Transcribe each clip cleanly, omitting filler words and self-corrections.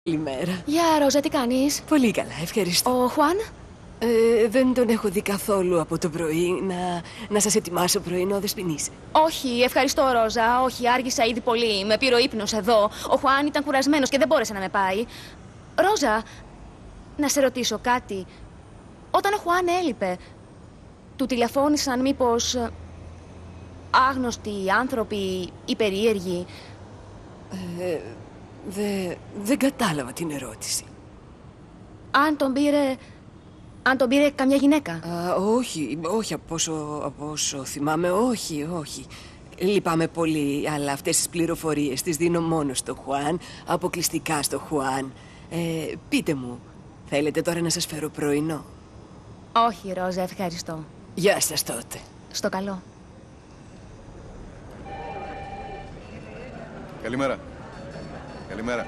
Καλημέρα. Γεια, Ρόζα, τι κάνεις? Πολύ καλά, ευχαριστώ. Ο Χουάν? Δεν τον έχω δει καθόλου από το πρωί. Να σας ετοιμάσω πρωινό, δεσποινής. Όχι, ευχαριστώ, Ρόζα. Όχι, άργησα ήδη πολύ. Με πήρε ο ύπνος εδώ. Ο Χουάν ήταν κουρασμένος και δεν μπόρεσε να με πάει. Ρόζα, να σε ρωτήσω κάτι. Όταν ο Χουάν έλειπε, του τηλεφώνησαν μήπως άγνωστοι άνθρωποι ή περίεργοι? Δεν κατάλαβα την ερώτηση. Αν τον πήρε καμιά γυναίκα? Όχι, από όσο θυμάμαι, όχι. Λυπάμαι πολύ, αλλά αυτές τις πληροφορίες τις δίνω μόνο στο Χουάν, αποκλειστικά στο Χουάν. Πείτε μου, θέλετε τώρα να σας φέρω πρωινό? Όχι, Ρόζα, ευχαριστώ. Γεια σας τότε. Στο καλό. Καλημέρα. Καλημέρα.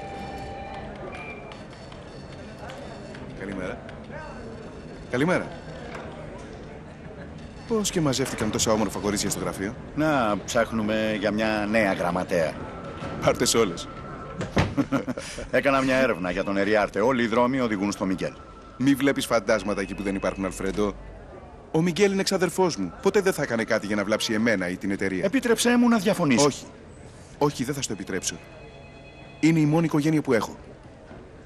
Καλημέρα. Καλημέρα. Πώς και μαζεύτηκαν τόσα όμορφα κορίτσια στο γραφείο? Να ψάχνουμε για μια νέα γραμματέα. Πάρτε σε όλες. Έκανα μια έρευνα για τον Εριάρτε. Όλοι οι δρόμοι οδηγούν στο Μιγγέλ. Μη βλέπεις φαντάσματα εκεί που δεν υπάρχουν, Αλφρέντο. Ο Μιγγέλ είναι εξαδερφός μου. Ποτέ δεν θα έκανε κάτι για να βλάψει εμένα ή την εταιρεία. Επίτρεψέ μου να διαφωνήσω. Όχι, δεν θα στο επιτρέψω. Είναι η μόνη οικογένεια που έχω.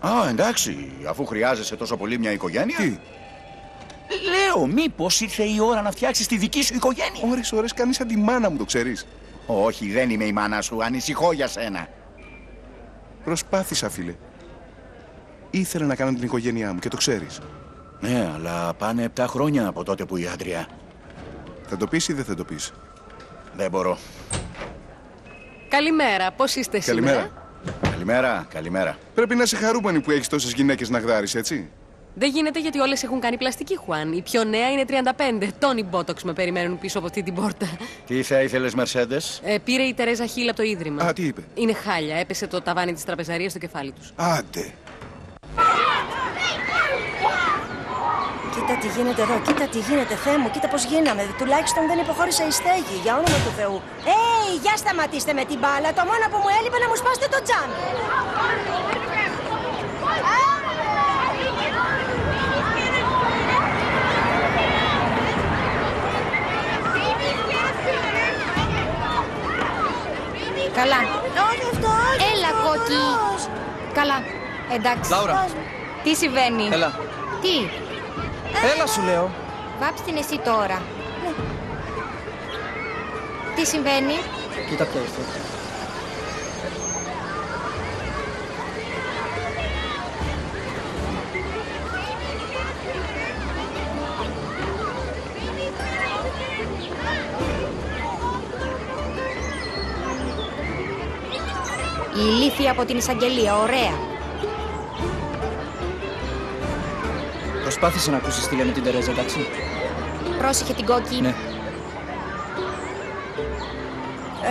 Α, εντάξει. Αφού χρειάζεσαι τόσο πολύ μια οικογένεια. Τι? Λέω, μήπως ήρθε η ώρα να φτιάξεις τη δική σου οικογένεια. Ώρες κάνεις σαν τη μάνα μου, το ξέρεις. Όχι, δεν είμαι η μάνα σου. Ανησυχώ για σένα. Προσπάθησα, φίλε. Ήθελα να κάνω την οικογένειά μου και το ξέρεις. Ναι, αλλά πάνε 7 χρόνια από τότε που η άντρια. Θα το πεις ή δεν θα το πεις? Δεν μπορώ. Καλημέρα, πώς είστε σήμερα? Καλημέρα. Πρέπει να είσαι χαρούμενη που έχεις τόσες γυναίκες να γδάρεις, έτσι. Δεν γίνεται, γιατί όλες έχουν κάνει πλαστική, Χουάν. Η πιο νέα είναι 35. Τόνι Μπότοξ με περιμένουν πίσω από αυτή την πόρτα. Τι θα ήθελες, Μερσέντες? Πήρε η Τερέζα Χίλ από το ίδρυμα. Α, τι είπε? Είναι χάλια. Έπεσε το ταβάνι της τραπεζαρίας στο κεφάλι τους. Άντε. Κοίτα τι γίνεται εδώ, κοίτα τι γίνεται, Θεέ μου, κοίτα πώς γίναμε. Τουλάχιστον δεν υποχώρησε η στέγη, για όνομα του Θεού. Για σταματήστε με την μπάλα, το μόνο που μου έλειπε να μου σπάσετε το τζάμι. Καλά. Όχι αυτό. Έλα, κόκκι. Καλά. Εντάξει. Λάουρα. Τι συμβαίνει? Έλα. Τι? Έλα σου λέω. Βάψ' την εσύ τώρα. Τι συμβαίνει? Κοίτα ποια ήρθε. Η ηλίθεια από την εισαγγελία, ωραία. Προσπάθησε να ακούσεις τι λέμε την Τερέζα, εντάξει? Πρόσεχε την κόκκι. Ναι.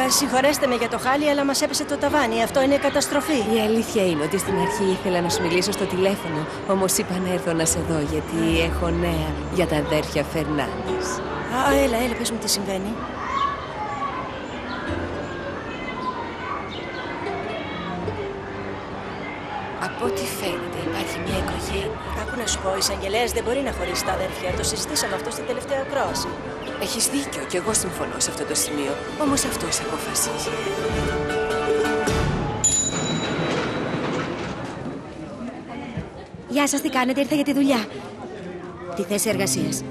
Συγχωρέστε με για το χάλι, αλλά μας έπεσε το ταβάνι. Αυτό είναι καταστροφή. Η αλήθεια είναι ότι στην αρχή ήθελα να σου μιλήσω στο τηλέφωνο. Όμως είπα να έρθω να σε δω, γιατί έχω νέα για τα αδέρφια Φερνάντες. Έλα, πες μου τι συμβαίνει. Από ό,τι φαίνεται υπάρχει μια οικογένεια. Άκου να σου πω, ο εισαγγελέας δεν μπορεί να χωρίσει τα αδέρφια. Το συζητήσαμε αυτό στην τελευταία ακρόαση. Έχεις δίκιο και εγώ συμφωνώ σε αυτό το σημείο. Όμως αυτός αποφασίζει. Γεια σας, τι κάνετε? Ήρθα για τη δουλειά. Τη θέση εργασίας.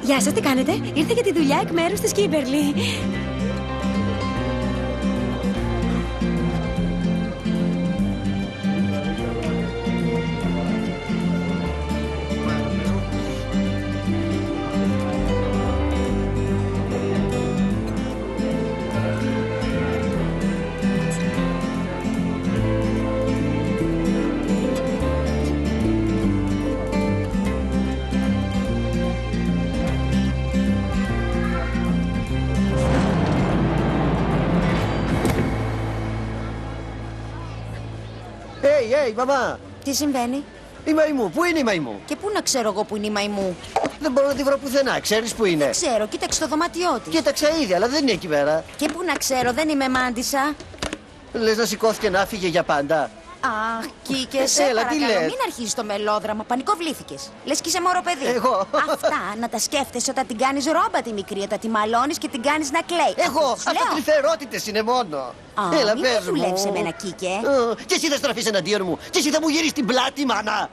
Γεια σας, τι κάνετε? Ήρθα για τη δουλειά εκ μέρους της Κίμπερλι. Μαμά! Τι συμβαίνει? Η μαϊμού, πού είναι η μαϊμού? Και πού να ξέρω εγώ που είναι η μαϊμού? Δεν μπορώ να τη βρω πουθενά, ξέρεις που είναι? Ξέρω, κοίταξε το δωμάτιό της. Κοίταξα ήδη, αλλά δεν είναι εκεί πέρα. Και πού να ξέρω, δεν είμαι μάντισσα. Λες να σηκώθηκε να φύγε για πάντα? Αχ, Κίκε, σε Έλα, τι παρακαλώ, λες? μην αρχίσεις το μελόδραμα. Πανικοβλήθηκες. Λες κι είσαι μωρό παιδί. Εγώ. Αυτά να τα σκέφτεσαι όταν την κάνεις ρόμπα τη μικρή, όταν τη μαλώνεις και την κάνεις να κλαίει. Εγώ, Σου λέω. αυτοτριθερότητες είναι μόνο. Α, Έλα, μην πες με δουλεύεις μου. εμένα, Κίκε. Και εσύ θα στραφείς εναντίον μου. Και εσύ θα μου γυρίσεις την πλάτη, μάνα.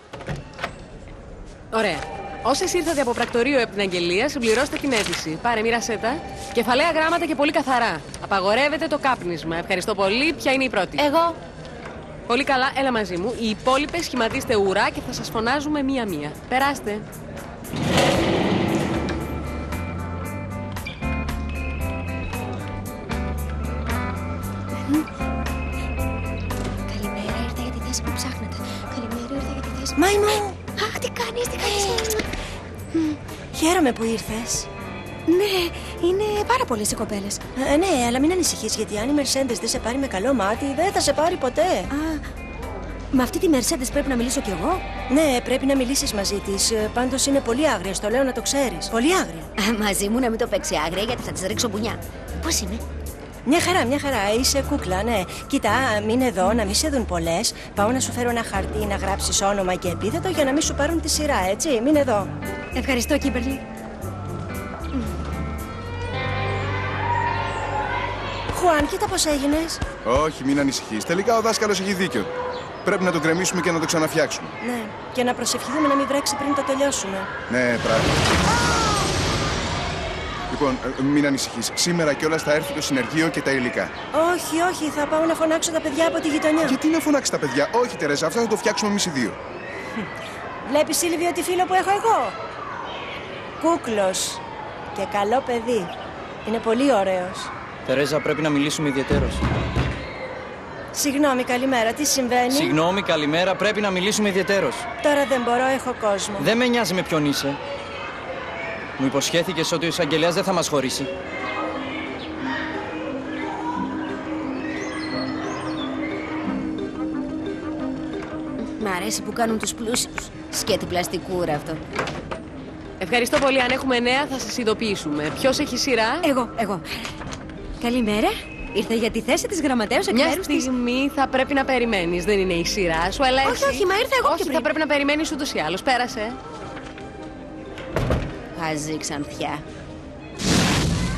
Ωραία. Όσες ήρθατε από πρακτορείο επ' την Αγγελία, συμπληρώστε την αίτηση. Πάρε, μοίρασέ τα. Κεφαλαία γράμματα και πολύ καθαρά. Απαγορεύεται το κάπνισμα. Ευχαριστώ πολύ. Ποια είναι η πρώτη? Εγώ. Πολύ καλά, έλα μαζί μου. Οι υπόλοιπες σχηματίστε ουρά και θα σας φωνάζουμε μία-μία. Περάστε. Καλημέρα, ήρθα για τη θέση που ψάχνετε. Καλημέρα, ήρθα για τη θέση που... Μαϊμού, Αχ, τι κάνεις, τι κάνεις. χαίρομαι που ήρθες. Ναι, είναι πάρα πολλές οι κοπέλες. Ναι, αλλά μην ανησυχείς, γιατί αν η Mercedes δεν σε πάρει με καλό μάτι, δεν θα σε πάρει ποτέ. Με αυτή τη Mercedes πρέπει να μιλήσω κι εγώ. Ναι, πρέπει να μιλήσεις μαζί της. Πάντως είναι πολύ άγρια, το λέω να το ξέρεις. Πολύ άγρια. Μαζί μου να μην το παίξει άγρια, γιατί θα της ρίξω μπουνιά. Πώς είμαι? Μια χαρά, μια χαρά. Είσαι κούκλα, ναι. Κοίτα, μείνε εδώ, να μην σε δουν πολλές. Πάω να σου φέρω ένα χαρτί να γράψεις όνομα και επίθετο για να μην σου πάρουν τη σειρά, έτσι. Μείνε εδώ. Ευχαριστώ, Κίμπερλι. Χουάν, κοίτα πώς έγινες. Όχι, μην ανησυχείς. Τελικά ο δάσκαλος έχει δίκιο. Πρέπει να το γκρεμίσουμε και να το ξαναφτιάξουμε. Ναι, και να προσευχηθούμε να μην βρέξει πριν το τελειώσουμε. Ναι, πράγματι. Λοιπόν, μην ανησυχείς. Σήμερα κιόλας θα έρθει το συνεργείο και τα υλικά. Όχι, όχι, θα πάω να φωνάξω τα παιδιά από τη γειτονιά. Γιατί να φωνάξει τα παιδιά? Όχι, Τερέζα, αυτά θα το φτιάξουμε εμείς οι δύο. Βλέπεις, Σίλβιο, τι φίλο που έχω εγώ. Κούκλος και καλό παιδί. Είναι πολύ ωραίος. Τερέζα, πρέπει να μιλήσουμε ιδιαιτέρως. Συγγνώμη, καλημέρα, τι συμβαίνει? Συγγνώμη, καλημέρα, πρέπει να μιλήσουμε ιδιαιτέρως. Τώρα δεν μπορώ, έχω κόσμο. Δεν με νοιάζει με ποιον είσαι. Μου υποσχέθηκες ότι ο εισαγγελέας δεν θα μας χωρίσει. Μ' αρέσει που κάνουν τους πλούσιους. Σκέτη πλαστικούρα αυτό. Ευχαριστώ πολύ. Αν έχουμε νέα, θα σας ειδοποιήσουμε. Ποιος έχει σειρά? Εγώ. Καλημέρα. Ήρθα για τη θέση της γραμματέως εκ Μια μέρους της... στιγμή θα πρέπει να περιμένεις. Δεν είναι η σειρά σου, αλλά Όχι, όχι, μα ήρθα εγώ πιο Όχι, πριν. θα πρέπει να περιμένεις ούτως ή άλλως. Πέρασε. Χαζή ξανθιά.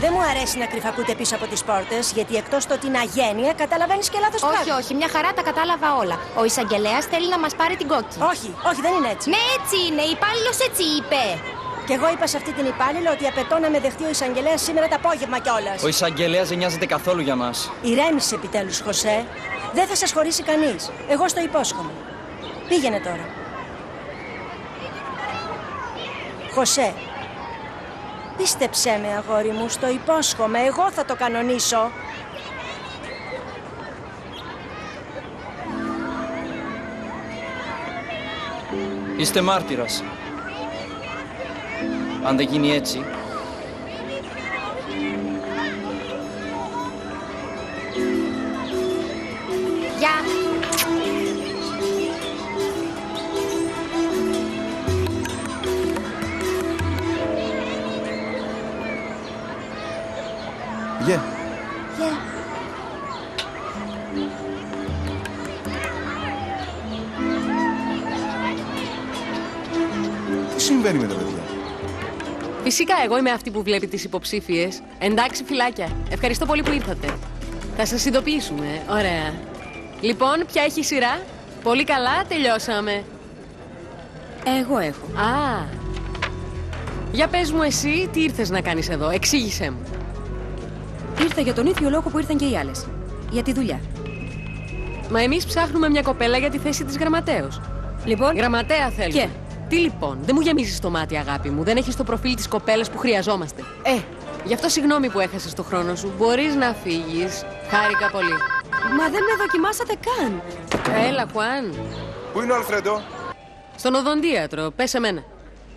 Δεν μου αρέσει να κρυφακούτε πίσω από τις πόρτες, γιατί εκτός το ότι είναι αγένεια, καταλαβαίνεις και λάθος Όχι, πράγματα. όχι, μια χαρά τα κατάλαβα όλα. Ο εισαγγελέας θέλει να μας πάρει την κόκκι. Όχι, όχι, δεν είναι έτσι. Ναι, έτσι είναι. Η υπάλληλος έτσι είπε. Και εγώ είπα σε αυτή την υπάλληλο ότι απαιτώ να με δεχτεί ο εισαγγελέας σήμερα το απόγευμα κιόλας. Ο εισαγγελέας δεν νοιάζεται καθόλου για μας. Ηρέμησε επιτέλους, Χωσέ. Δεν θα σας χωρίσει κανείς. Εγώ στο υπόσχομαι. Πήγαινε τώρα. Χωσέ. Πίστεψέ με, αγόρι μου, στο υπόσχομαι. Εγώ θα το κανονίσω. Είστε μάρτυρας. Αν δεν γίνει έτσι, Γεια. Γεια. Τι συμβαίνει με τα παιδιά? Φυσικά, εγώ είμαι αυτή που βλέπει τις υποψήφιες. Εντάξει, φυλάκια. Ευχαριστώ πολύ που ήρθατε. Θα σας ειδοποιήσουμε. Ωραία. Λοιπόν, ποια έχει σειρά? Πολύ καλά, τελειώσαμε. Εγώ έχω. Α. Για πες μου εσύ, τι ήρθες να κάνεις εδώ? Εξήγησέ μου. Ήρθα για τον ίδιο λόγο που ήρθαν και οι άλλες. Για τη δουλειά. Μα εμείς ψάχνουμε μια κοπέλα για τη θέση της γραμματέως. Λοιπόν, Γραμματέα θέλουμε. Και? Τι λοιπόν, δεν μου γεμίζεις το μάτι, αγάπη μου. Δεν έχεις το προφίλ της κοπέλας που χρειαζόμαστε. Γι' αυτό συγγνώμη που έχασες το χρόνο σου. Μπορείς να φύγεις. Χάρηκα πολύ. μα δεν με δοκιμάσατε καν. Έλα, Χουάν. Πού είναι ο Αλφρέντο? Στον οδοντίατρο. Πες εμένα.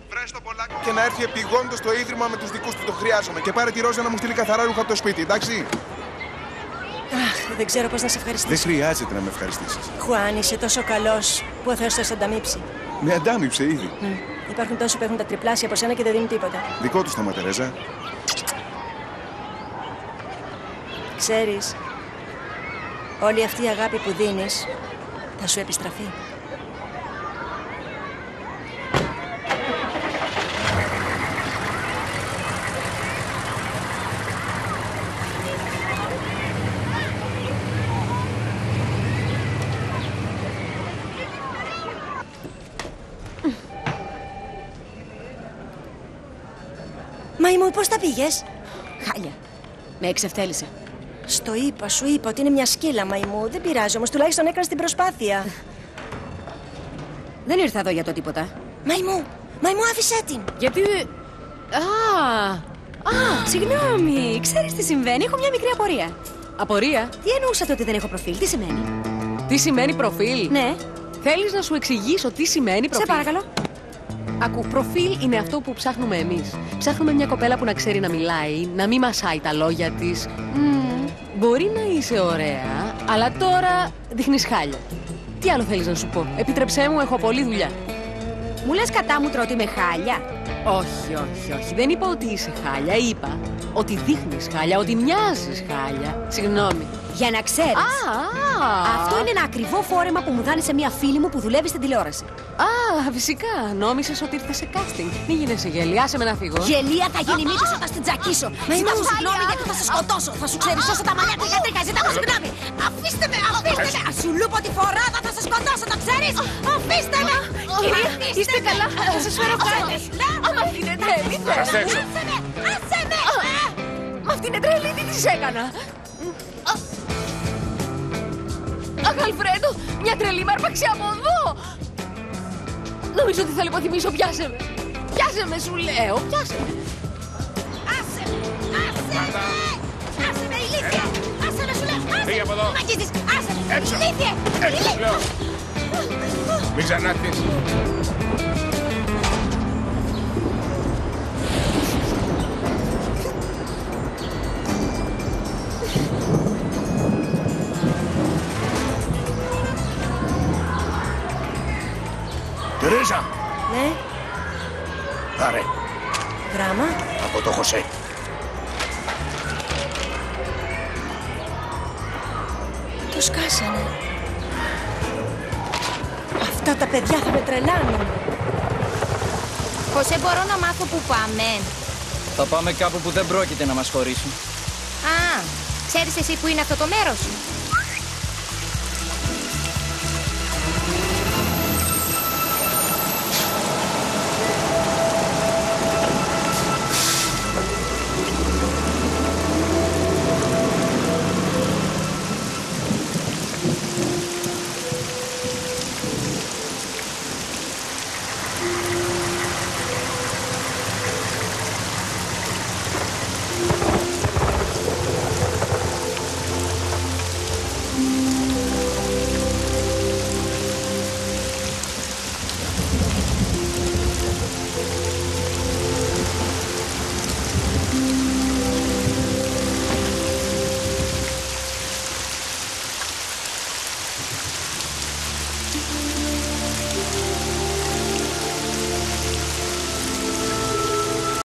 Βρες το πολλάκι και να έρθει επειγόντως στο ίδρυμα με τους δικούς του. Το χρειάζομαι. Και πάρε τη Ρόζα να μου στείλει καθαρά ρούχα από το σπίτι, εντάξει? Αχ, δεν ξέρω πώς να σε Δεν ευχαριστήσω. χρειάζεται να με ευχαριστήσεις. Χουάν, είσαι τόσο καλός που ο Θεός θα σε ανταμείψει. Με αντάμυψε ήδη. Υπάρχουν τόσοι που έχουν τα τριπλάσια από σένα και δεν δίνουν τίποτα. Δικό του θέμα, Τερέζα. Ξέρεις, όλη αυτή η αγάπη που δίνεις Θα σου επιστραφεί. Μαϊμού, πώς τα πήγες? Χάλια. Με εξευτέλισε. Στο είπα, σου είπα ότι είναι μια σκύλα, Μαϊμού. Δεν πειράζει, όμως τουλάχιστον έκανες την προσπάθεια. Δεν ήρθα εδώ για το τίποτα. Μαϊμού, άφησέ την. Γιατί... Συγγνώμη. Ξέρεις τι συμβαίνει, έχω μια μικρή απορία. Απορία. Τι εννοούσατε ότι δεν έχω προφίλ, τι σημαίνει? Τι σημαίνει προφίλ? Ναι. Θέλεις να σου εξηγήσω τι σημαίνει προφίλ? Σε παρακαλώ. Ακού, προφίλ είναι αυτό που ψάχνουμε εμείς. Ψάχνουμε μια κοπέλα που να ξέρει να μιλάει, να μην μασάει τα λόγια της. Μπορεί να είσαι ωραία, αλλά τώρα δείχνεις χάλια. Τι άλλο θέλεις να σου πω? Επίτρεψέ μου, έχω πολλή δουλειά. Μου λες κατά μου τρώω ότι είμαι χάλια? Όχι. Δεν είπα ότι είσαι χάλια. Είπα ότι δείχνεις χάλια, ότι μοιάζεις χάλια. Συγγνώμη. Για να ξέρεις. Αυτό είναι ένα ακριβό φόρεμα που μου δάνεισε μια φίλη μου που δουλεύει στην τηλεόραση. Φυσικά. Νόμισες ότι ήρθες σε casting. Μην γίνεσαι γελία, άσε με να φύγω. Γελία θα γίνει μύθος όταν στην τζακίσω. Ζητά μου συγγνώμη γιατί θα σε σκοτώσω. Θα σου ξερισώσω τα μαλλιά τριγά-τριγά. Ζητά μου συγγνώμη. Αφήστε με. Σου λούπω τη φοράδα, θα σε σκοτώσω, το ξέρεις. Αφήστε με. Κυρία, είστε καλά? Θα σας φέρω κάτι. Μα αυτή είναι τρέλη. Άσε με. Μα αυτή είναι τρέλη, τι της έκανα? Αχ, Αλφρέντο, μια τρελή με άρπαξε από εδώ. Νομίζω ότι θα λιποθυμίσω, πιάσε με. Πιάσε με, σου λέω, πιάσε με. Άσε με, ηλίθεια. Άσε με, σου λέω. Φύγε από εδώ. Μ' αγγίζεις. Άσε με, Έξω. ηλίθεια. Έξω, σου λέω. Μην ξανάρθεις. Τερέζα, Ναι, πάρε γράμμα. από το Χωσέ. Το σκάσανε. Αυτά τα παιδιά θα με τρελάνουν. Χωσέ, μπορώ να μάθω που πάμε? Θα πάμε κάπου που δεν πρόκειται να μας χωρίσουν. Α, ξέρεις εσύ που είναι αυτό το μέρος?